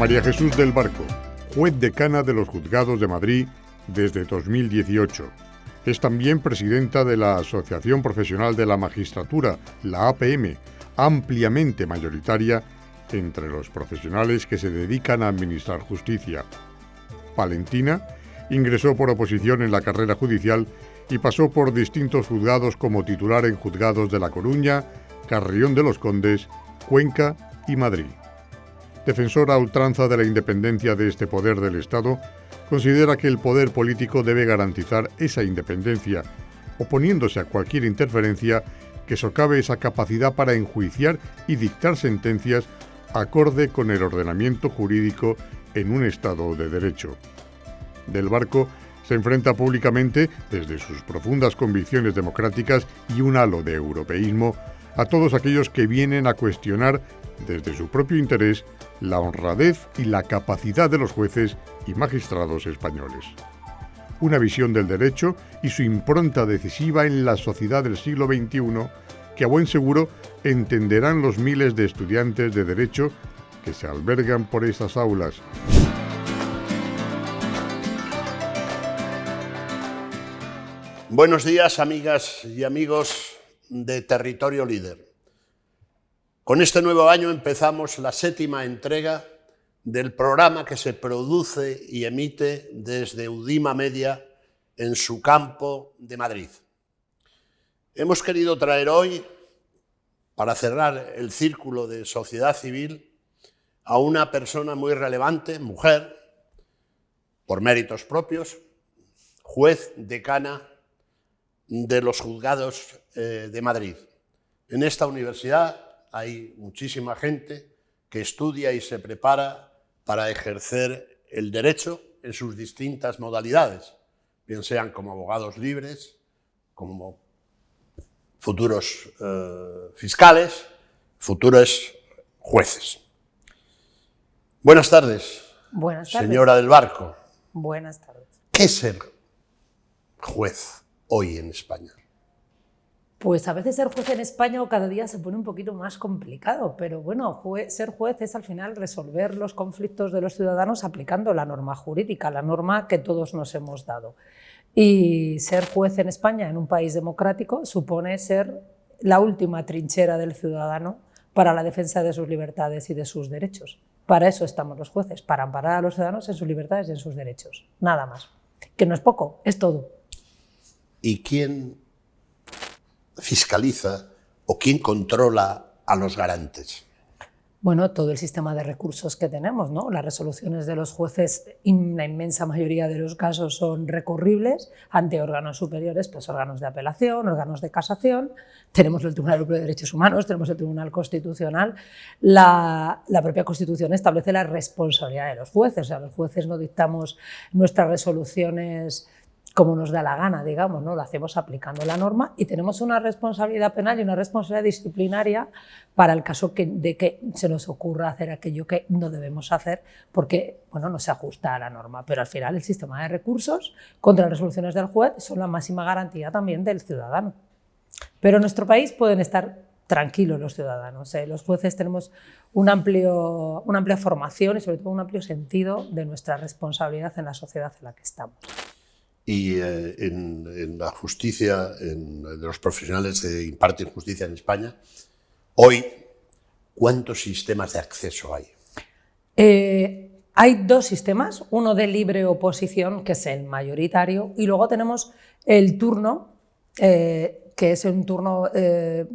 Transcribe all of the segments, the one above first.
María Jesús del Barco, juez decana de los Juzgados de Madrid desde 2018. Es también presidenta de la Asociación Profesional de la Magistratura, la APM, ampliamente mayoritaria entre los profesionales que se dedican a administrar justicia. Palentina ingresó por oposición en la carrera judicial y pasó por distintos juzgados como titular en juzgados de La Coruña, Carrión de los Condes, Cuenca y Madrid. Defensora a ultranza de la independencia de este poder del Estado, considera que el poder político debe garantizar esa independencia, oponiéndose a cualquier interferencia que socave esa capacidad para enjuiciar y dictar sentencias acorde con el ordenamiento jurídico en un Estado de Derecho. Del Barco se enfrenta públicamente, desde sus profundas convicciones democráticas y un halo de europeísmo, a todos aquellos que vienen a cuestionar, desde su propio interés, la honradez y la capacidad de los jueces y magistrados españoles. Una visión del derecho y su impronta decisiva en la sociedad del siglo XXI que a buen seguro entenderán los miles de estudiantes de derecho que se albergan por estas aulas. Buenos días, amigas y amigos de Territorio Líder. Con este nuevo año empezamos la 7ª entrega del programa que se produce y emite desde Udima Media en su campo de Madrid. Hemos querido traer hoy, para cerrar el círculo de sociedad civil, a una persona muy relevante, mujer, por méritos propios, juez decana de los Juzgados de Madrid. En esta universidad hay muchísima gente que estudia y se prepara para ejercer el derecho en sus distintas modalidades, bien sean como abogados libres, como futuros fiscales, futuros jueces. Buenas tardes. Buenas tardes. Señora del Barco. Buenas tardes. ¿Qué es ser juez hoy en España? Pues a veces ser juez en España o cada día se pone un poquito más complicado, pero bueno, ser juez es al final resolver los conflictos de los ciudadanos aplicando la norma jurídica, la norma que todos nos hemos dado. Y ser juez en España, en un país democrático, supone ser la última trinchera del ciudadano para la defensa de sus libertades y de sus derechos. Para eso estamos los jueces, para amparar a los ciudadanos en sus libertades y en sus derechos. Nada más. Que no es poco, es todo. ¿Y quién fiscaliza o quién controla a los garantes? Bueno, todo el sistema de recursos que tenemos, ¿no? Las resoluciones de los jueces, en la inmensa mayoría de los casos, son recurribles ante órganos superiores, pues órganos de apelación, órganos de casación. Tenemos el Tribunal Europeo de Derechos Humanos, tenemos el Tribunal Constitucional. La propia Constitución establece la responsabilidad de los jueces. O sea, los jueces no dictamos nuestras resoluciones como nos da la gana, digamos, ¿no? Lo hacemos aplicando la norma y tenemos una responsabilidad penal y una responsabilidad disciplinaria para el caso de que se nos ocurra hacer aquello que no debemos hacer porque, bueno, no se ajusta a la norma. Pero al final el sistema de recursos contra las resoluciones del juez son la máxima garantía también del ciudadano. Pero en nuestro país pueden estar tranquilos los ciudadanos. Los jueces tenemos una amplia formación y sobre todo un amplio sentido de nuestra responsabilidad en la sociedad en la que estamos. Y en la justicia, de los profesionales que imparten justicia en España, hoy, ¿cuántos sistemas de acceso hay? Hay dos sistemas, uno de libre oposición, que es el mayoritario, y luego tenemos el turno, que es un turno de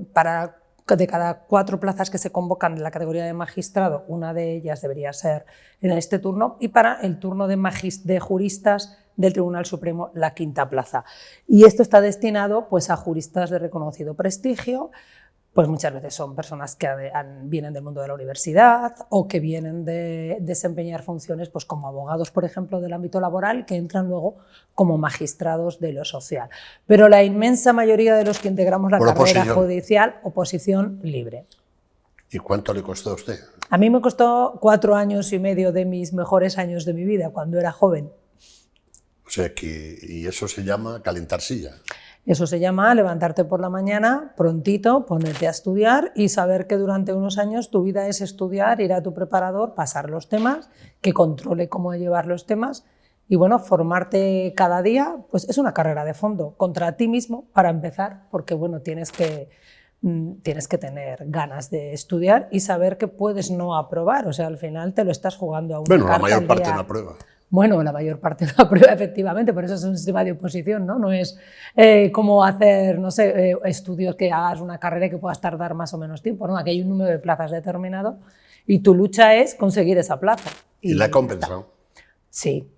cada 4 plazas que se convocan en la categoría de magistrado, una de ellas debería ser en este turno, y para el turno de juristas del Tribunal Supremo, la 5ª plaza. Y esto está destinado pues, a juristas de reconocido prestigio, pues muchas veces son personas que vienen del mundo de la universidad o que vienen de desempeñar funciones pues, como abogados, por ejemplo, del ámbito laboral, que entran luego como magistrados de lo social. Pero la inmensa mayoría de los que integramos la carrera judicial, oposición libre. ¿Y cuánto le costó a usted? A mí me costó 4 años y medio de mis mejores años de mi vida, cuando era joven. O sea, y eso se llama calentar silla. Eso se llama levantarte por la mañana, prontito, ponerte a estudiar y saber que durante unos años tu vida es estudiar, ir a tu preparador, pasar los temas, que controle cómo llevar los temas y bueno, formarte cada día, pues es una carrera de fondo contra ti mismo para empezar, porque bueno, tienes que tener ganas de estudiar y saber que puedes no aprobar, o sea, al final te lo estás jugando a una Bueno, carta la mayor al parte día. no aprueba. Bueno, la mayor parte no aprueba, efectivamente, por eso es un sistema de oposición, ¿no? No es como hacer, no sé, estudios que hagas una carrera que puedas tardar más o menos tiempo, ¿no? Aquí hay un número de plazas determinado y tu lucha es conseguir esa plaza. ¿Y la he compensado? Sí,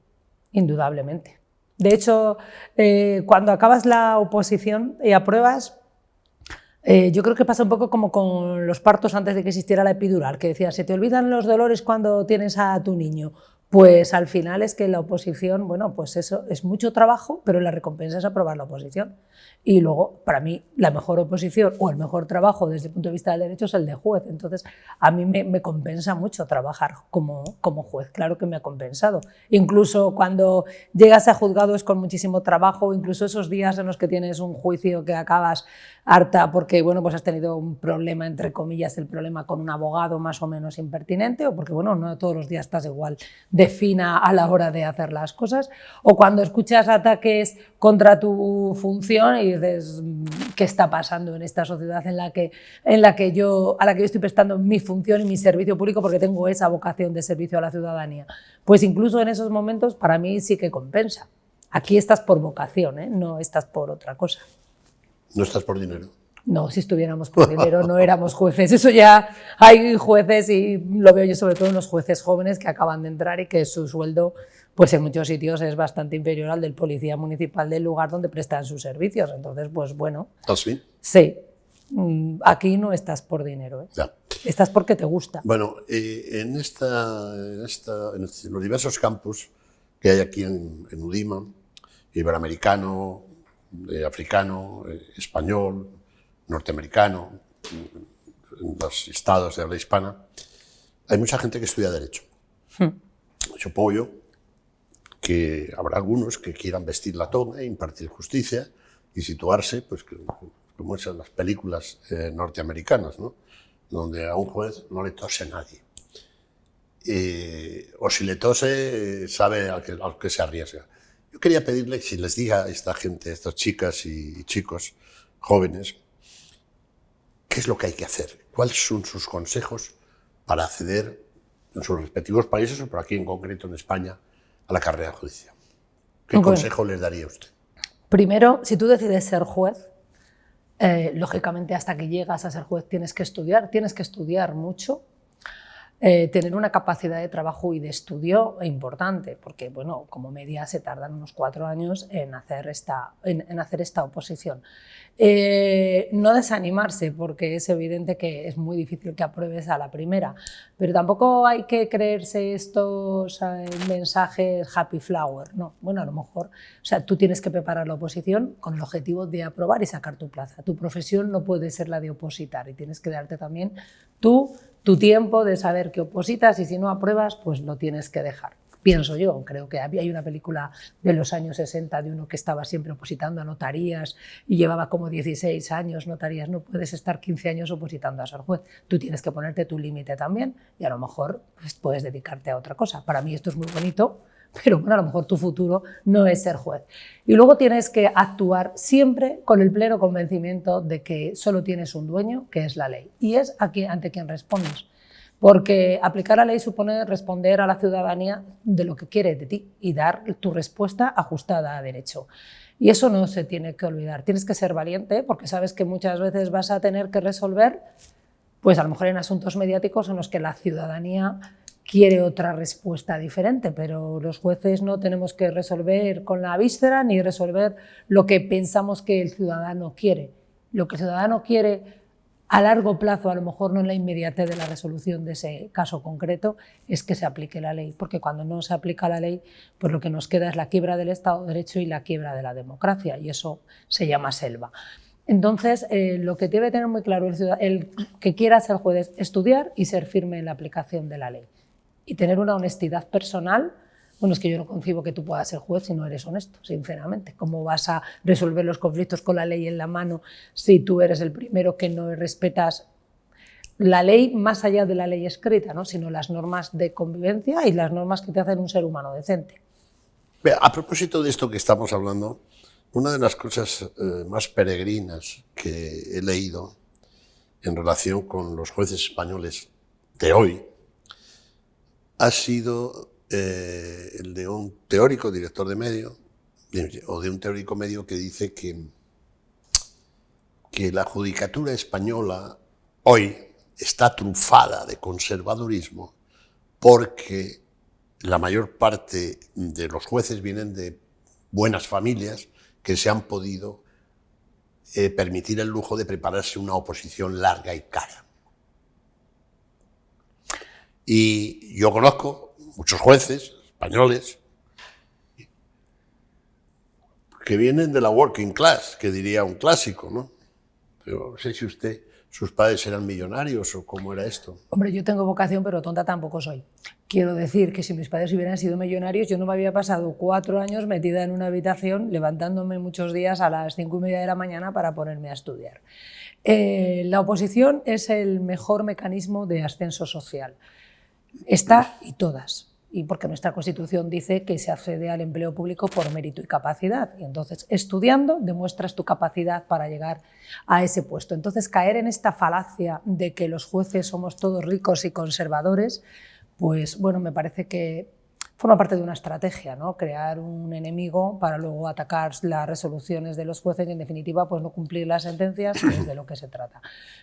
indudablemente. De hecho, cuando acabas la oposición y apruebas, yo creo que pasa un poco como con los partos antes de que existiera la epidural, que decía, se te olvidan los dolores cuando tienes a tu niño. Pues al final es que la oposición, bueno, pues eso es mucho trabajo, pero la recompensa es aprobar la oposición. Y luego, para mí, la mejor oposición o el mejor trabajo desde el punto de vista del derecho es el de juez. Entonces, a mí me compensa mucho trabajar como juez, claro que me ha compensado. Incluso cuando llegas a juzgado es con muchísimo trabajo, incluso esos días en los que tienes un juicio que acabas harta porque bueno, pues has tenido un problema, entre comillas, el problema con un abogado más o menos impertinente o porque bueno, no todos los días estás igual de fina a la hora de hacer las cosas, o cuando escuchas ataques contra tu función y dices, ¿qué está pasando en esta sociedad a la que yo estoy prestando mi función y mi servicio público porque tengo esa vocación de servicio a la ciudadanía? Pues incluso en esos momentos para mí sí que compensa. Aquí estás por vocación, ¿eh? No estás por otra cosa. ¿No estás por dinero? No, si estuviéramos por dinero no éramos jueces. Eso ya hay jueces y lo veo yo sobre todo en los jueces jóvenes que acaban de entrar y que su sueldo pues en muchos sitios es bastante inferior al del policía municipal del lugar donde prestan sus servicios. Entonces, pues bueno. ¿Ah, sí? Sí. Aquí no estás por dinero, ¿eh? Ya. Estás porque te gusta. Bueno, en los diversos campus que hay aquí en UDIMA, iberoamericano, africano, español, norteamericano, en los estados de habla hispana, hay mucha gente que estudia Derecho. Supongo yo que habrá algunos que quieran vestir la toga, impartir justicia y situarse, pues, como es en las películas norteamericanas, ¿no? Donde a un juez no le tose nadie. O si le tose, sabe al que se arriesga. Yo quería pedirle que si les diga a esta gente, a estas chicas y chicos jóvenes, qué es lo que hay que hacer, cuáles son sus consejos para acceder en sus respectivos países, o por aquí en concreto en España, a la carrera judicial. ¿Qué consejo les daría usted? Primero, si tú decides ser juez, lógicamente hasta que llegas a ser juez tienes que estudiar mucho. Tener una capacidad de trabajo y de estudio importante, porque bueno, como media se tardan unos 4 años en hacer esta oposición. No desanimarse, porque es evidente que es muy difícil que apruebes a la primera, pero tampoco hay que creerse estos mensajes happy flower, no. Bueno, a lo mejor, o sea, tú tienes que preparar la oposición con el objetivo de aprobar y sacar tu plaza. Tu profesión no puede ser la de opositar y tienes que darte también tu tiempo de saber que opositas y si no apruebas, pues lo tienes que dejar. Pienso yo, creo que hay una película de los años 60 de uno que estaba siempre opositando a notarías y llevaba como 16 años notarías. No puedes estar 15 años opositando a ser juez. Tú tienes que ponerte tu límite también y a lo mejor pues, puedes dedicarte a otra cosa. Para mí esto es muy bonito, pero bueno, a lo mejor tu futuro no es ser juez. Y luego tienes que actuar siempre con el pleno convencimiento de que solo tienes un dueño, que es la ley, y es ante quien respondes. Porque aplicar la ley supone responder a la ciudadanía de lo que quiere de ti y dar tu respuesta ajustada a derecho. Y eso no se tiene que olvidar. Tienes que ser valiente porque sabes que muchas veces vas a tener que resolver, pues a lo mejor en asuntos mediáticos en los que la ciudadanía quiere otra respuesta diferente, pero los jueces no tenemos que resolver con la víscera ni resolver lo que pensamos que el ciudadano quiere. Lo que el ciudadano quiere a largo plazo, a lo mejor no en la inmediatez de la resolución de ese caso concreto, es que se aplique la ley, porque cuando no se aplica la ley, pues lo que nos queda es la quiebra del Estado de Derecho y la quiebra de la democracia, y eso se llama selva. Entonces, lo que debe tener muy claro el que quiera ser juez es estudiar y ser firme en la aplicación de la ley. Y tener una honestidad personal Bueno, es que yo no concibo que tú puedas ser juez si no eres honesto, sinceramente. ¿Cómo vas a resolver los conflictos con la ley en la mano si tú eres el primero que no respetas la ley más allá de la ley escrita, ¿no? Sino las normas de convivencia y las normas que te hacen un ser humano decente? A propósito de esto que estamos hablando, una de las cosas más peregrinas que he leído en relación con los jueces españoles de hoy ha sido el de un teórico, director de medio, o de un teórico medio que dice que la judicatura española hoy está trufada de conservadurismo porque la mayor parte de los jueces vienen de buenas familias que se han podido permitir el lujo de prepararse una oposición larga y cara. Y yo conozco muchos jueces españoles que vienen de la working class, que diría un clásico, ¿no? Pero no sé si sus padres eran millonarios o cómo era esto. Hombre, yo tengo vocación, pero tonta tampoco soy. Quiero decir que si mis padres hubieran sido millonarios, yo no me había pasado 4 años metida en una habitación, levantándome muchos días a las 5:30 de la mañana para ponerme a estudiar. La oposición es el mejor mecanismo de ascenso social. Esta y todas. Y porque nuestra Constitución dice que se accede al empleo público por mérito y capacidad. Y entonces, estudiando, demuestras tu capacidad para llegar a ese puesto. Entonces, caer en esta falacia de que los jueces somos todos ricos y conservadores, pues bueno, me parece que forma parte de una estrategia, ¿no? Crear un enemigo para luego atacar las resoluciones de los jueces y, en definitiva, pues no cumplir las sentencias, que es de lo que se trata.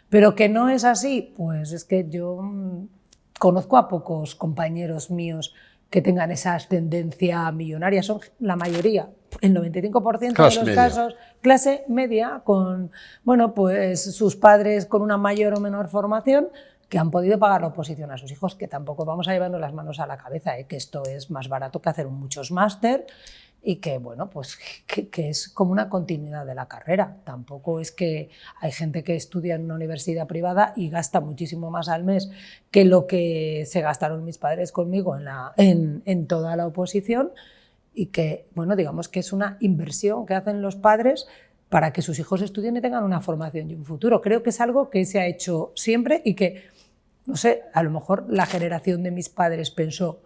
Pero que no es así, pues es que yo conozco a pocos compañeros míos que tengan esa ascendencia millonaria. Son la mayoría, el 95% de los casos, clase media, con bueno, pues sus padres con una mayor o menor formación, que han podido pagar la oposición a sus hijos, que tampoco vamos a llevarnos las manos a la cabeza, que esto es más barato que hacer muchos máster y que, bueno, pues que es como una continuidad de la carrera. Tampoco es que hay gente que estudia en una universidad privada y gasta muchísimo más al mes que lo que se gastaron mis padres conmigo en toda la oposición, y que, bueno, digamos que es una inversión que hacen los padres para que sus hijos estudien y tengan una formación y un futuro. Creo que es algo que se ha hecho siempre y que, no sé, a lo mejor la generación de mis padres pensó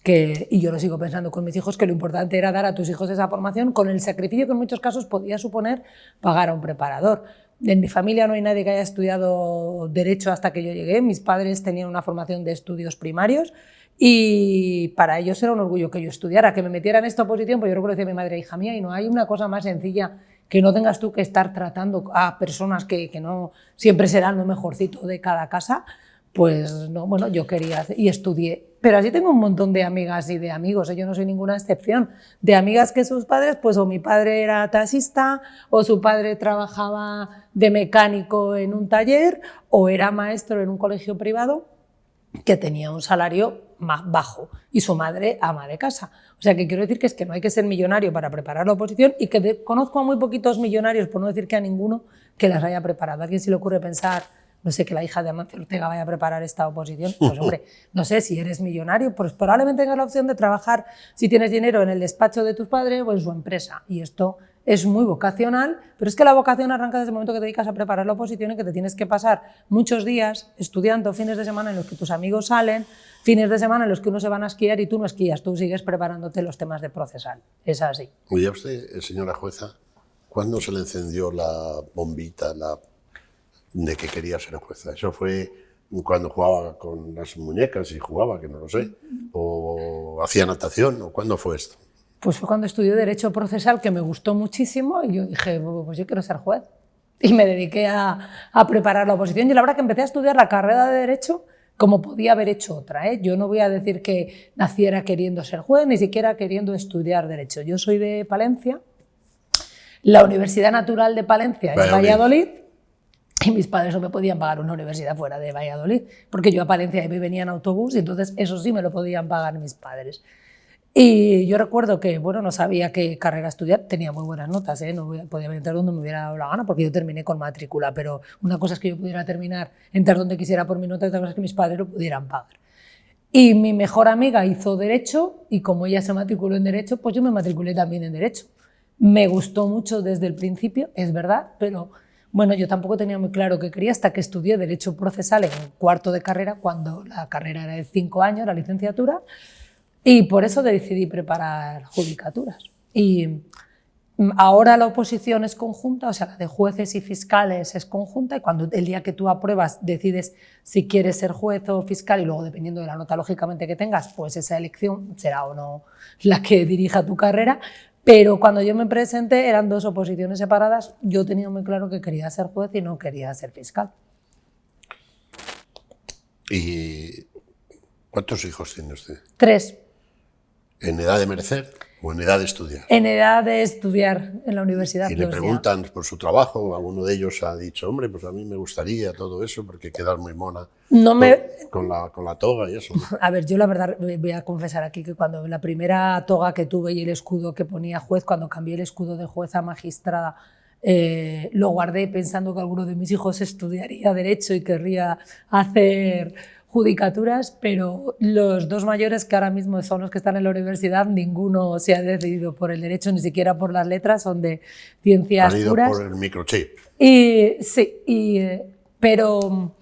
que, y yo lo sigo pensando con mis hijos, que lo importante era dar a tus hijos esa formación con el sacrificio que en muchos casos podía suponer pagar a un preparador. En mi familia no hay nadie que haya estudiado Derecho hasta que yo llegué. Mis padres tenían una formación de estudios primarios y para ellos era un orgullo que yo estudiara, que me metiera en esta oposición, pues yo recuerdo decir a mi madre, hija mía, y no hay una cosa más sencilla que no tengas tú que estar tratando a personas que no siempre serán lo mejorcito de cada casa. Pues no, bueno, yo quería hacer, y estudié. Pero así tengo un montón de amigas y de amigos, yo no soy ninguna excepción, de amigas que sus padres, pues o mi padre era taxista, o su padre trabajaba de mecánico en un taller, o era maestro en un colegio privado que tenía un salario más bajo, y su madre ama de casa. O sea, que quiero decir que es que no hay que ser millonario para preparar la oposición, y que conozco a muy poquitos millonarios, por no decir que a ninguno, que las haya preparado. ¿A alguien se le ocurre pensar, no sé, que la hija de Amancio Ortega vaya a preparar esta oposición? Pues hombre, no sé, si eres millonario, pues probablemente tengas la opción de trabajar, si tienes dinero, en el despacho de tus padres o en su empresa. Y esto es muy vocacional, pero es que la vocación arranca desde el momento que te dedicas a preparar la oposición y que te tienes que pasar muchos días estudiando, fines de semana en los que tus amigos salen, fines de semana en los que uno se van a esquiar y tú no esquías, tú sigues preparándote los temas de procesal. Es así. Oye, usted, señora jueza, ¿cuándo se le encendió la bombita de que quería ser jueza? ¿Eso fue cuando jugaba con las muñecas y jugaba, que no lo sé, o hacía natación, o cuándo fue esto? Pues fue cuando estudié Derecho Procesal, que me gustó muchísimo, y yo dije, pues yo quiero ser juez. Y me dediqué a preparar la oposición. Y la verdad que empecé a estudiar la carrera de Derecho como podía haber hecho otra, ¿eh? Yo no voy a decir que naciera queriendo ser juez, ni siquiera queriendo estudiar Derecho. Yo soy de Palencia, la Universidad Natural de Palencia es Valladolid, y mis padres no me podían pagar una universidad fuera de Valladolid, porque yo a Palencia me venía en autobús, y entonces eso sí me lo podían pagar mis padres. Y yo recuerdo que, bueno, no sabía qué carrera estudiar, tenía muy buenas notas, no podía entrar donde me hubiera dado la gana, porque yo terminé con matrícula, pero una cosa es que yo pudiera terminar, entrar donde quisiera por mi nota, y otra cosa es que mis padres lo pudieran pagar. Y mi mejor amiga hizo Derecho y como ella se matriculó en Derecho, pues yo me matriculé también en Derecho. Me gustó mucho desde el principio, es verdad, pero bueno, yo tampoco tenía muy claro qué quería hasta que estudié Derecho Procesal en cuarto de carrera, cuando la carrera era de 5 años, la licenciatura, y por eso decidí preparar judicaturas. Y ahora la oposición es conjunta, o sea, la de jueces y fiscales es conjunta, y cuando el día que tú apruebas decides si quieres ser juez o fiscal, y luego dependiendo de la nota lógicamente que tengas, pues esa elección será o no la que dirija tu carrera. Pero cuando yo me presenté eran 2 oposiciones separadas, yo tenía muy claro que quería ser juez y no quería ser fiscal. ¿Y cuántos hijos tiene usted? 3. ¿En edad de merecer o en edad de estudiar? En edad de estudiar en la universidad. Y le preguntan por su trabajo, alguno de ellos ha dicho, hombre, pues a mí me gustaría todo eso porque quedas muy mona con la toga y eso. A ver, yo la verdad voy a confesar aquí que cuando la primera toga que tuve y el escudo que ponía juez, cuando cambié el escudo de juez a magistrada, lo guardé pensando que alguno de mis hijos estudiaría Derecho y querría hacer judicaturas, pero los 2 mayores, que ahora mismo son los que están en la universidad, ninguno se ha decidido por el Derecho, ni siquiera por las letras, son de ciencias Han ido puras. por el microchip. Y sí, pero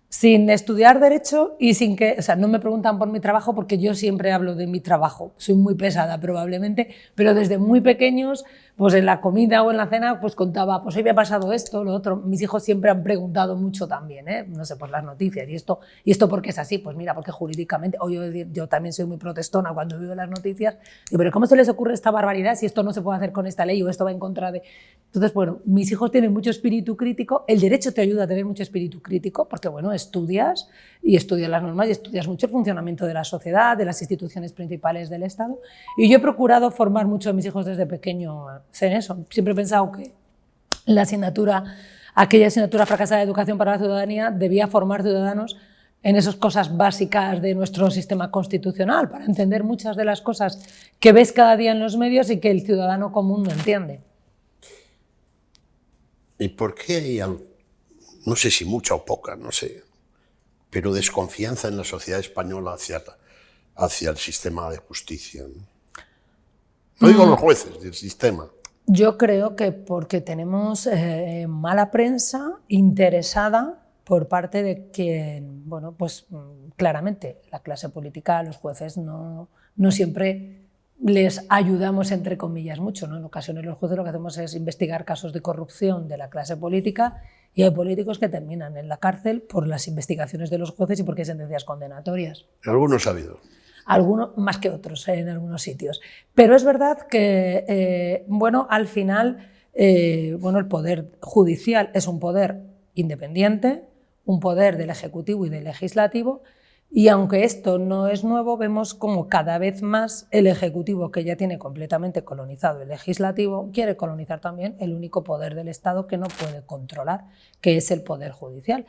sin estudiar Derecho y sin que, o sea, no me preguntan por mi trabajo porque yo siempre hablo de mi trabajo. Soy muy pesada probablemente, pero desde muy pequeños, pues en la comida o en la cena, pues contaba, pues hoy me ha pasado esto, lo otro. Mis hijos siempre han preguntado mucho también, no sé, pues las noticias. ¿Y esto por qué es así? Pues mira, porque jurídicamente, o yo también soy muy protestona cuando veo las noticias, digo, pero ¿cómo se les ocurre esta barbaridad si esto no se puede hacer con esta ley o esto va en contra de...? Entonces, bueno, mis hijos tienen mucho espíritu crítico, el Derecho te ayuda a tener mucho espíritu crítico porque, bueno, estudias las normas y estudias mucho el funcionamiento de la sociedad, de las instituciones principales del Estado. Y yo he procurado formar mucho a mis hijos desde pequeño en eso. Siempre he pensado que aquella asignatura fracasada de educación para la ciudadanía debía formar ciudadanos en esas cosas básicas de nuestro sistema constitucional, para entender muchas de las cosas que ves cada día en los medios y que el ciudadano común no entiende. ¿Y por qué hay, no sé si mucha o poca, no sé, pero desconfianza en la sociedad española hacia el sistema de justicia? No digo los jueces, del sistema. Yo creo que porque tenemos mala prensa interesada por parte de quien, bueno, pues claramente la clase política, los jueces no siempre les ayudamos, entre comillas, mucho, ¿no? En ocasiones los jueces lo que hacemos es investigar casos de corrupción de la clase política y hay políticos que terminan en la cárcel por las investigaciones de los jueces y porque hay sentencias condenatorias. Algunos ha habido. Algunos más que otros en algunos sitios. Pero es verdad que, bueno, al final, bueno, el poder judicial es un poder independiente, un poder del Ejecutivo y del Legislativo, y aunque esto no es nuevo, vemos como cada vez más el Ejecutivo, que ya tiene completamente colonizado el Legislativo, quiere colonizar también el único poder del Estado que no puede controlar, que es el Poder Judicial.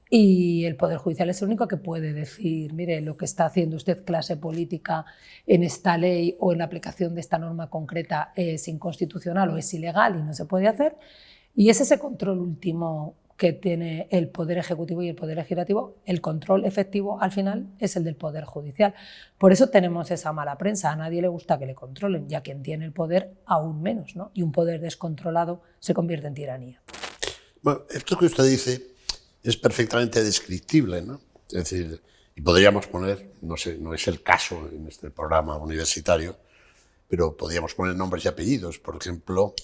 Y el Poder Judicial es el único que puede decir, mire, lo que está haciendo usted, clase política, en esta ley o en la aplicación de esta norma concreta es inconstitucional o es ilegal y no se puede hacer. Y es ese control último que tiene el Poder Ejecutivo y el Poder Legislativo. El control efectivo, al final, es el del Poder Judicial. Por eso tenemos esa mala prensa. A nadie le gusta que le controlen, y a quien tiene el poder, aún menos, ¿no? Y un poder descontrolado se convierte en tiranía. Bueno, esto que usted dice es perfectamente descriptible, ¿no? Es decir, y podríamos poner, no sé, no es el caso en este programa universitario, pero podríamos poner nombres y apellidos. Por ejemplo,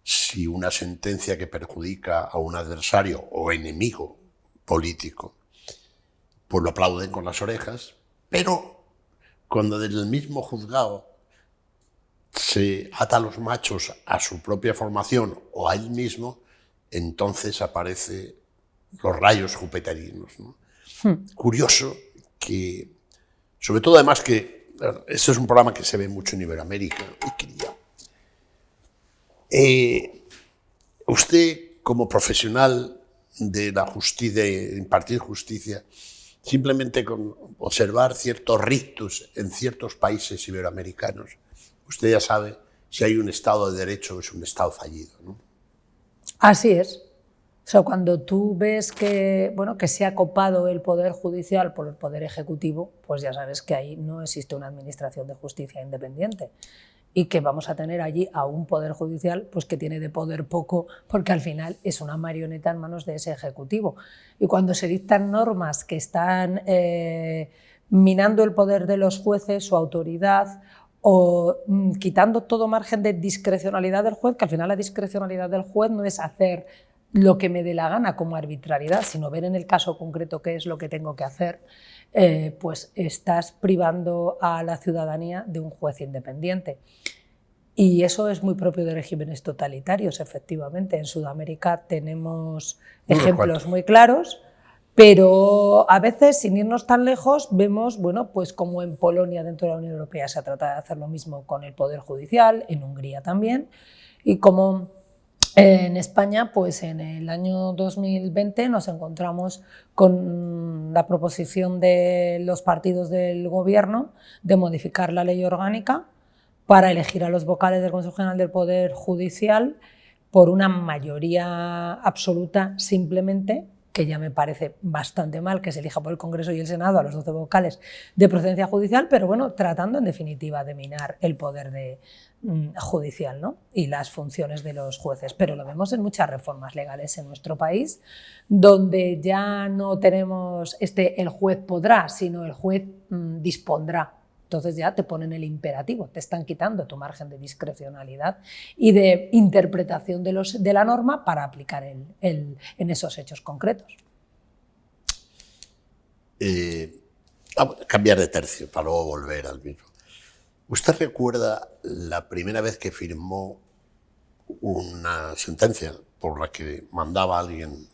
si una sentencia que perjudica a un adversario o enemigo político, pues lo aplauden con las orejas, pero cuando desde el mismo juzgado se ata a los machos a su propia formación o a él mismo, entonces aparece los rayos jupiterinos, ¿no? Curioso que, sobre todo además que, esto es un programa que se ve mucho en Iberoamérica, usted como profesional de la justicia, de impartir justicia, simplemente con observar ciertos rictus en ciertos países iberoamericanos, usted ya sabe si hay un Estado de Derecho o es un Estado fallido, ¿no? Así es. O sea, cuando tú ves que, bueno, que se ha copado el Poder Judicial por el Poder Ejecutivo, pues ya sabes que ahí no existe una administración de justicia independiente y que vamos a tener allí a un Poder Judicial pues que tiene de poder poco, porque al final es una marioneta en manos de ese Ejecutivo. Y cuando se dictan normas que están minando el poder de los jueces, su autoridad, o quitando todo margen de discrecionalidad del juez, que al final la discrecionalidad del juez no es hacer lo que me dé la gana como arbitrariedad, sino ver en el caso concreto qué es lo que tengo que hacer, pues estás privando a la ciudadanía de un juez independiente. Y eso es muy propio de regímenes totalitarios, efectivamente. En Sudamérica tenemos ejemplos muy claros, pero a veces, sin irnos tan lejos, vemos, bueno, pues como en Polonia, dentro de la Unión Europea, se trata de hacer lo mismo con el Poder Judicial, en Hungría también, y como en España, pues en el año 2020 nos encontramos con la proposición de los partidos del Gobierno de modificar la ley orgánica para elegir a los vocales del Consejo General del Poder Judicial por una mayoría absoluta simplemente, que ya me parece bastante mal que se elija por el Congreso y el Senado a los 12 vocales de procedencia judicial, pero bueno, tratando en definitiva de minar el poder judicial, ¿no? Y las funciones de los jueces. Pero lo vemos en muchas reformas legales en nuestro país, donde ya no tenemos el juez podrá, sino el juez dispondrá. Entonces ya te ponen el imperativo, te están quitando tu margen de discrecionalidad y de interpretación de la norma para aplicar en esos hechos concretos. Vamos a cambiar de tercio para luego volver al mismo. ¿Usted recuerda la primera vez que firmó una sentencia por la que mandaba a alguien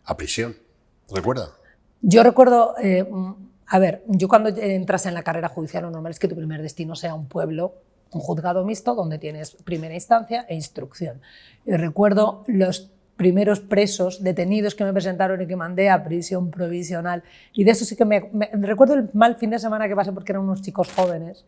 a prisión? ¿Recuerda? Yo recuerdo... A ver, yo cuando entras en la carrera judicial, lo normal es que tu primer destino sea un pueblo, un juzgado mixto, donde tienes primera instancia e instrucción. Y recuerdo los primeros presos, detenidos que me presentaron y que mandé a prisión provisional. Y de eso sí que recuerdo el mal fin de semana que pasé porque eran unos chicos jóvenes.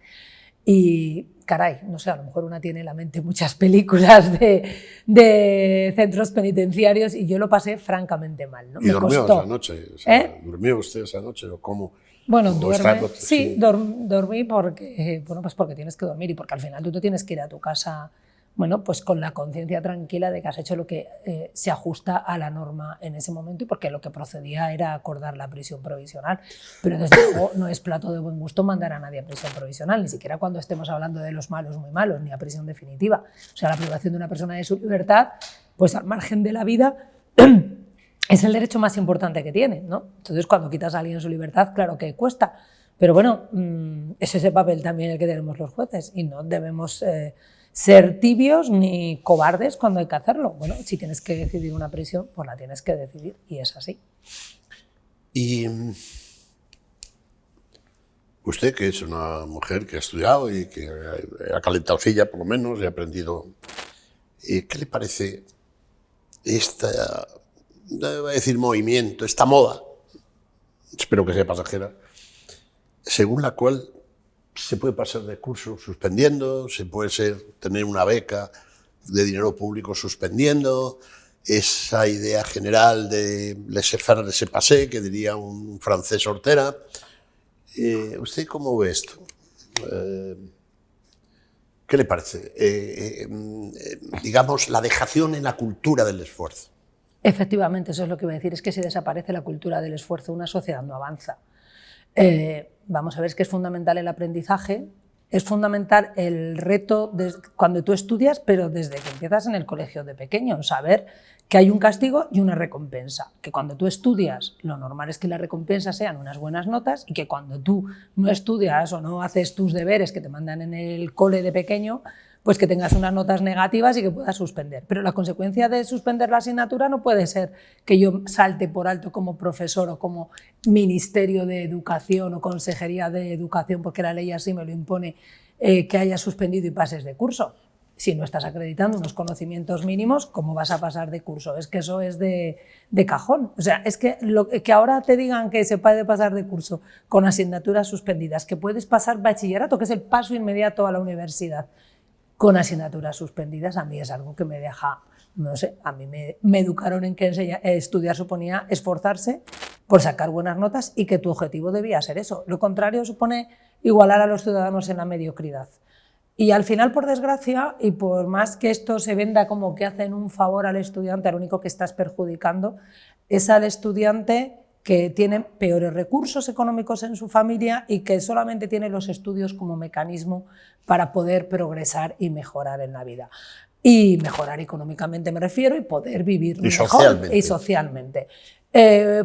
Y, caray, no sé, a lo mejor una tiene en la mente muchas películas de centros penitenciarios y yo lo pasé francamente mal, ¿no? ¿Y durmió esa noche? O sea, ¿durmió usted esa noche o cómo? Bueno, dormí porque, bueno, pues porque tienes que dormir y porque al final tú te tienes que ir a tu casa, bueno, pues con la conciencia tranquila de que has hecho lo que se ajusta a la norma en ese momento y porque lo que procedía era acordar la prisión provisional. Pero desde luego no es plato de buen gusto mandar a nadie a prisión provisional, ni siquiera cuando estemos hablando de los malos muy malos, ni a prisión definitiva. O sea, la privación de una persona de su libertad, pues al margen de la vida, es el derecho más importante que tiene, ¿no? Entonces, cuando quitas a alguien su libertad, claro que cuesta. Pero bueno, es ese papel también el que tenemos los jueces y no debemos ser tibios ni cobardes cuando hay que hacerlo. Bueno, si tienes que decidir una prisión, pues la tienes que decidir y es así. Y usted, que es una mujer que ha estudiado y que ha calentado silla, por lo menos, y ha aprendido, ¿qué le parece esta, voy a decir movimiento, esta moda, espero que sea pasajera, según la cual se puede pasar de curso suspendiendo, se puede tener una beca de dinero público suspendiendo, esa idea general de laissez-faire, laissez-passer, que diría un francés Ortera? ¿Usted cómo ve esto? ¿Qué le parece? Digamos, la dejación en la cultura del esfuerzo. Efectivamente, eso es lo que iba a decir, es que si desaparece la cultura del esfuerzo, una sociedad no avanza. Vamos a ver, es que es fundamental el aprendizaje, es fundamental el reto cuando tú estudias, pero desde que empiezas en el colegio de pequeño, saber que hay un castigo y una recompensa, que cuando tú estudias lo normal es que la recompensa sean unas buenas notas y que cuando tú no estudias o no haces tus deberes que te mandan en el cole de pequeño, pues que tengas unas notas negativas y que puedas suspender. Pero la consecuencia de suspender la asignatura no puede ser que yo salte por alto como profesor o como Ministerio de Educación o Consejería de Educación, porque la ley así me lo impone, que hayas suspendido y pases de curso. Si no estás acreditando unos conocimientos mínimos, ¿cómo vas a pasar de curso? Es que eso es de cajón. O sea, es que que ahora te digan que se puede pasar de curso con asignaturas suspendidas, que puedes pasar bachillerato, que es el paso inmediato a la universidad, con asignaturas suspendidas, a mí es algo que me deja No sé, a mí me educaron en que estudiar suponía esforzarse por sacar buenas notas y que tu objetivo debía ser eso. Lo contrario supone igualar a los ciudadanos en la mediocridad. Y al final, por desgracia, y por más que esto se venda como que hacen un favor al estudiante, al único que estás perjudicando es al estudiante que tiene peores recursos económicos en su familia y que solamente tiene los estudios como mecanismo para poder progresar y mejorar en la vida. Y mejorar económicamente me refiero, y poder vivir mejor y socialmente.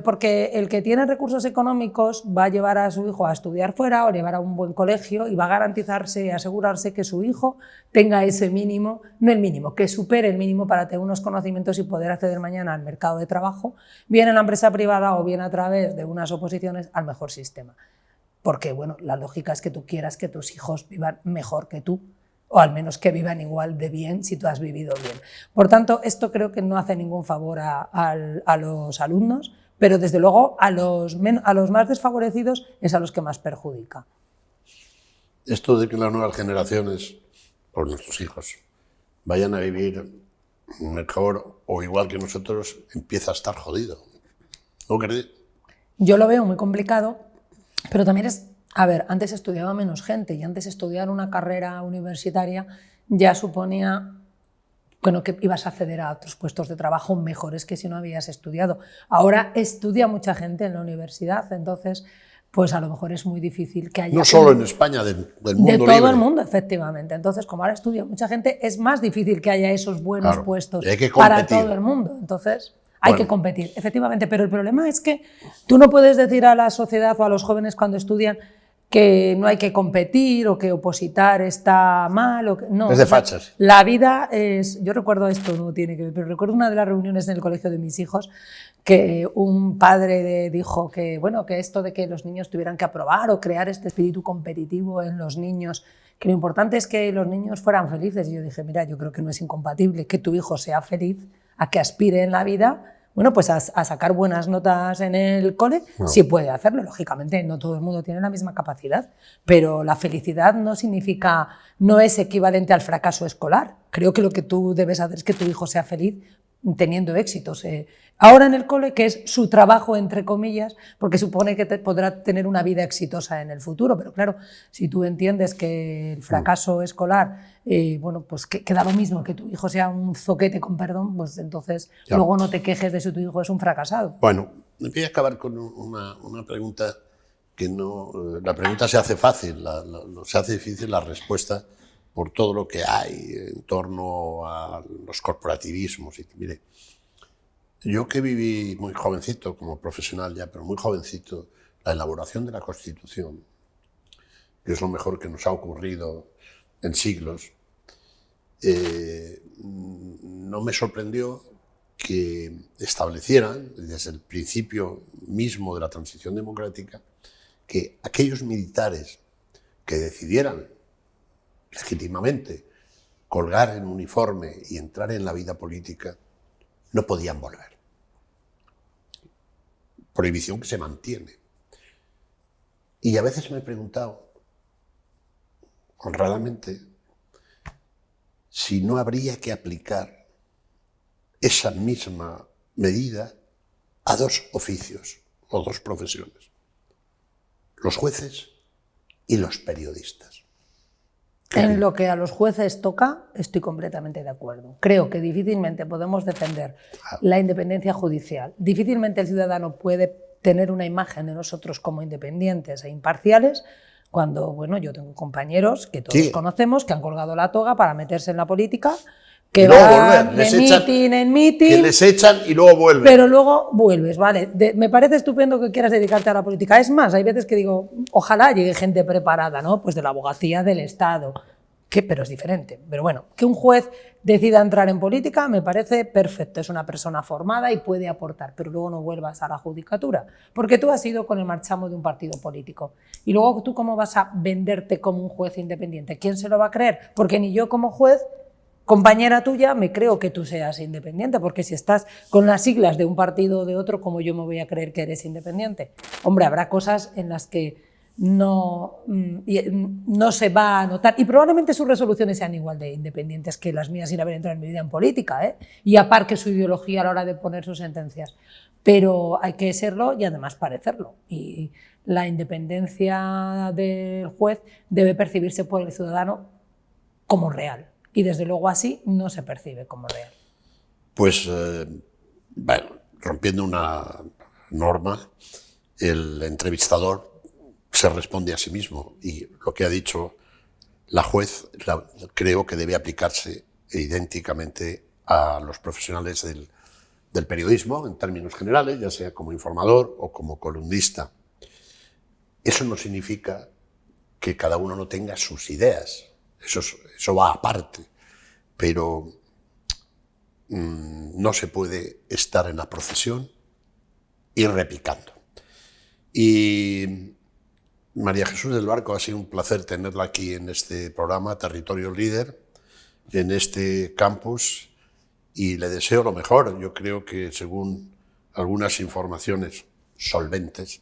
Porque el que tiene recursos económicos va a llevar a su hijo a estudiar fuera o llevar a un buen colegio y va a garantizarse y asegurarse que su hijo tenga ese mínimo, no el mínimo, que supere el mínimo para tener unos conocimientos y poder acceder mañana al mercado de trabajo, bien en la empresa privada o bien a través de unas oposiciones al mejor sistema. Porque bueno, la lógica es que tú quieras que tus hijos vivan mejor que tú, o al menos que vivan igual de bien si tú has vivido bien. Por tanto, esto creo que no hace ningún favor a los alumnos, pero desde luego a los más desfavorecidos es a los que más perjudica. Esto de que las nuevas generaciones, o nuestros hijos, vayan a vivir mejor o igual que nosotros, empieza a estar jodido. ¿No crees? Yo lo veo muy complicado, pero también es... A ver, antes estudiaba menos gente y antes estudiar una carrera universitaria ya suponía bueno, que ibas a acceder a otros puestos de trabajo mejores que si no habías estudiado. Ahora estudia mucha gente en la universidad, entonces pues a lo mejor es muy difícil que haya... No solo en España, del mundo libre. De todo el mundo, efectivamente. Entonces, como ahora estudia mucha gente, es más difícil que haya esos buenos puestos para todo el mundo. Entonces... Hay que competir, efectivamente, pero el problema es que tú no puedes decir a la sociedad o a los jóvenes cuando estudian que no hay que competir o que opositar está mal. No, es de fachas. La vida es... Yo recuerdo esto, no tiene que ver, pero recuerdo una de las reuniones en el colegio de mis hijos que un padre dijo que, bueno, que esto de que los niños tuvieran que aprobar o crear este espíritu competitivo en los niños, que lo importante es que los niños fueran felices. Y yo dije, mira, yo creo que no es incompatible que tu hijo sea feliz, a que aspire en la vida, bueno, pues a sacar buenas notas en el cole, sí puede hacerlo, lógicamente, no todo el mundo tiene la misma capacidad, pero la felicidad no es equivalente al fracaso escolar. Creo que lo que tú debes hacer es que tu hijo sea feliz teniendo éxitos. Ahora en el cole, que es su trabajo, entre comillas, porque supone que podrá tener una vida exitosa en el futuro, pero claro, si tú entiendes que el fracaso escolar, bueno, pues que da lo mismo que tu hijo sea un zoquete, con perdón, pues entonces luego no te quejes de si tu hijo es un fracasado. Bueno, voy a acabar con una pregunta que no... La pregunta se hace fácil, se hace difícil la respuesta por todo lo que hay en torno a los corporativismos. Y mire, yo que viví muy jovencito, como profesional ya, pero muy jovencito, la elaboración de la Constitución, que es lo mejor que nos ha ocurrido en siglos, no me sorprendió que establecieran, desde el principio mismo de la transición democrática, que aquellos militares que decidieran legítimamente colgar el uniforme y entrar en la vida política no podían volver. Prohibición que se mantiene. Y a veces me he preguntado, honradamente, si no habría que aplicar esa misma medida a dos oficios o dos profesiones, los jueces y los periodistas. En lo que a los jueces toca, estoy completamente de acuerdo. Creo que difícilmente podemos defender la independencia judicial. Difícilmente el ciudadano puede tener una imagen de nosotros como independientes e imparciales cuando, bueno, yo tengo compañeros que todos conocemos que han colgado la toga para meterse en la política, que van de meeting en meeting, que les echan y luego vuelven. Pero luego vuelves, ¿vale? Me parece estupendo que quieras dedicarte a la política. Es más, hay veces que digo, ojalá llegue gente preparada, ¿no? Pues de la abogacía del Estado, pero es diferente. Pero bueno, que un juez decida entrar en política me parece perfecto. Es una persona formada y puede aportar, pero luego no vuelvas a la judicatura, porque tú has ido con el marchamo de un partido político. Y luego tú, ¿cómo vas a venderte como un juez independiente? ¿Quién se lo va a creer? Porque ni yo como juez, compañera tuya, me creo que tú seas independiente, porque si estás con las siglas de un partido o de otro, ¿cómo yo me voy a creer que eres independiente? Hombre, habrá cosas en las que no se va a notar, y probablemente sus resoluciones sean igual de independientes que las mías sin haber entrado en mi vida en política, y aparque su ideología a la hora de poner sus sentencias, pero hay que serlo y además parecerlo, y la independencia del juez debe percibirse por el ciudadano como real, y desde luego así no se percibe como real. Pues, bueno, rompiendo una norma, el entrevistador se responde a sí mismo, y lo que ha dicho la juez creo que debe aplicarse idénticamente a los profesionales del periodismo en términos generales, ya sea como informador o como columnista. Eso no significa que cada uno no tenga sus ideas, eso va aparte, pero no se puede estar en la procesión y replicando. Y María Jesús del Barco, ha sido un placer tenerla aquí en este programa Territorio Líder, en este campus, y le deseo lo mejor. Yo creo que, según algunas informaciones solventes,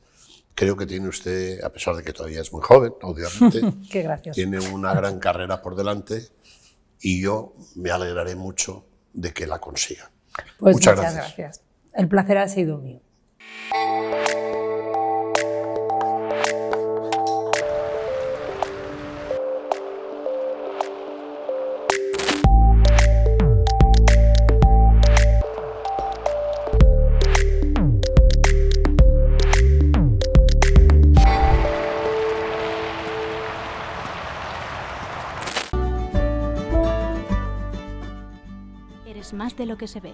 creo que tiene usted, a pesar de que todavía es muy joven, obviamente, Qué gracioso. tiene una gran carrera por delante, y yo me alegraré mucho de que la consiga. Pues muchas gracias. El placer ha sido mío. Eres más de lo que se ve.